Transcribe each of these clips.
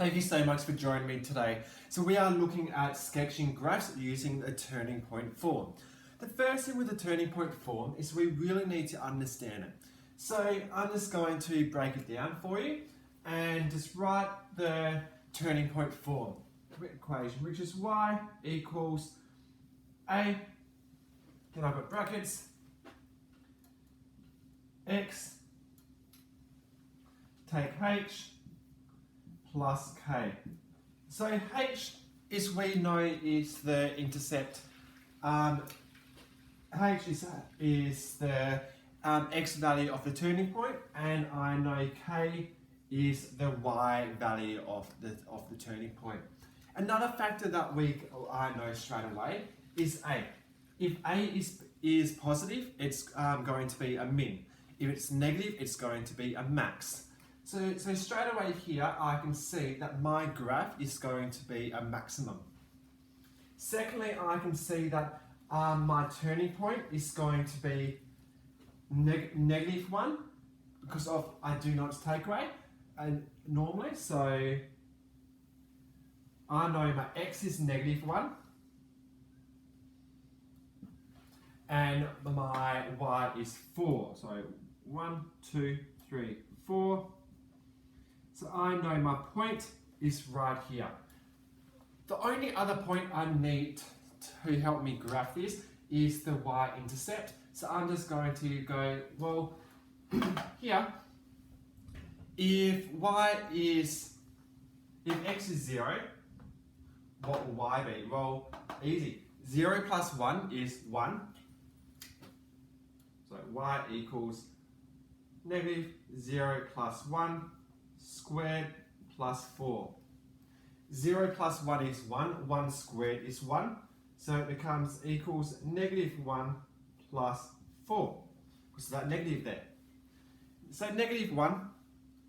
Thank you so much for joining me today. So we are looking at sketching graphs using a turning point form. The first thing with the turning point form is we really need to understand it. So I'm just going to break it down for you and just write the turning point form equation, which is y equals a, then I've got brackets, x, take h, plus k. So h is, we know, is the intercept. H is the x value of the turning point, and I know k is the y value of the turning point. Another factor that I know straight away is a. If a is positive, it's going to be a min. If it's negative, it's going to be a max. So straight away here, I can see that my graph is going to be a maximum. Secondly, I can see that my turning point is going to be -1 because I do not take away normally. So I know my x is -1 and my y is 4. So 1, 2, 3, 4. So I know my point is right here. The only other point I need to help me graph this is the y-intercept. So I'm just going to go, well, here, if x is 0, what will y be? Well, easy. 0 plus 1 is 1. So y equals -0 plus 1 squared plus 4. 0 plus 1 is 1, 1 squared is 1, so it becomes equals -1 plus 4. So that negative there. So -1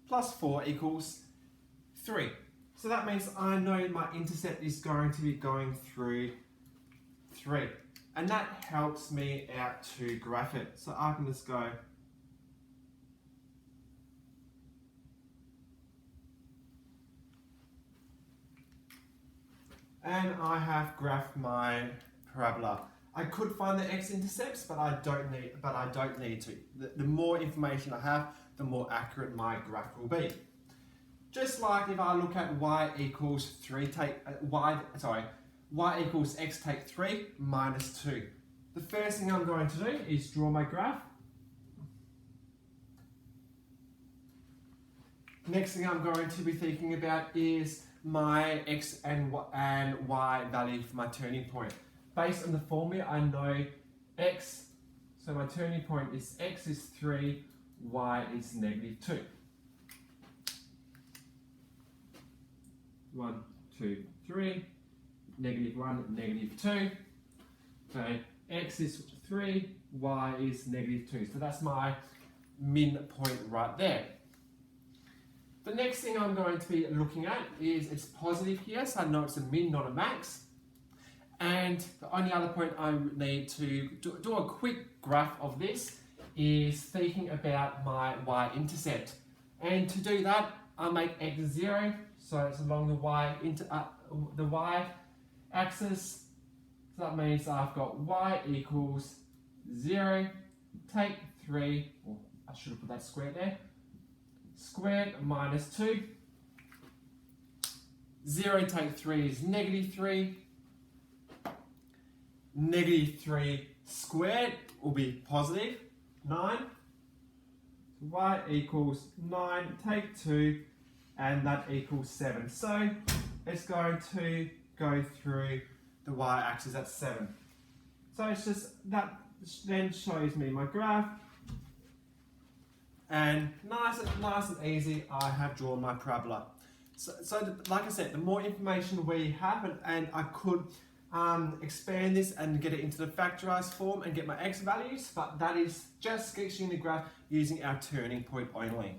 plus 4 equals 3. So that means I know my intercept is going to be going through 3. And that helps me out to graph it. So I can just go and I have graphed my parabola. I could find the x-intercepts, but I don't need to. The more information I have, the more accurate my graph will be. Just like if I look at y equals y equals x take 3 minus 2. The first thing I'm going to do is draw my graph. Next thing I'm going to be thinking about is my x and y value for my turning point. Based on the formula, I know x, so my turning point is x is 3, y is -2. 1, 2, 3, -1, -2. So x is 3, y is -2. So that's my min point right there. The next thing I'm going to be looking at is it's positive here, so I know it's a min, not a max. And the only other point I need to do a quick graph of this is thinking about my y-intercept. And to do that, I make x 0, so it's along the y-axis. So that means I've got y equals 0, take 3, or I should have put that square there, squared minus 2. 0 take 3 is -3. -3 squared will be positive 9. So y equals 9, take 2, and that equals 7. So it's going to go through the y-axis at 7. So it's just that then shows me my graph. And nice and easy, I have drawn my parabola. So like I said, the more information we have, and I could expand this and get it into the factorized form and get my x values, but that is just sketching the graph using our turning point only.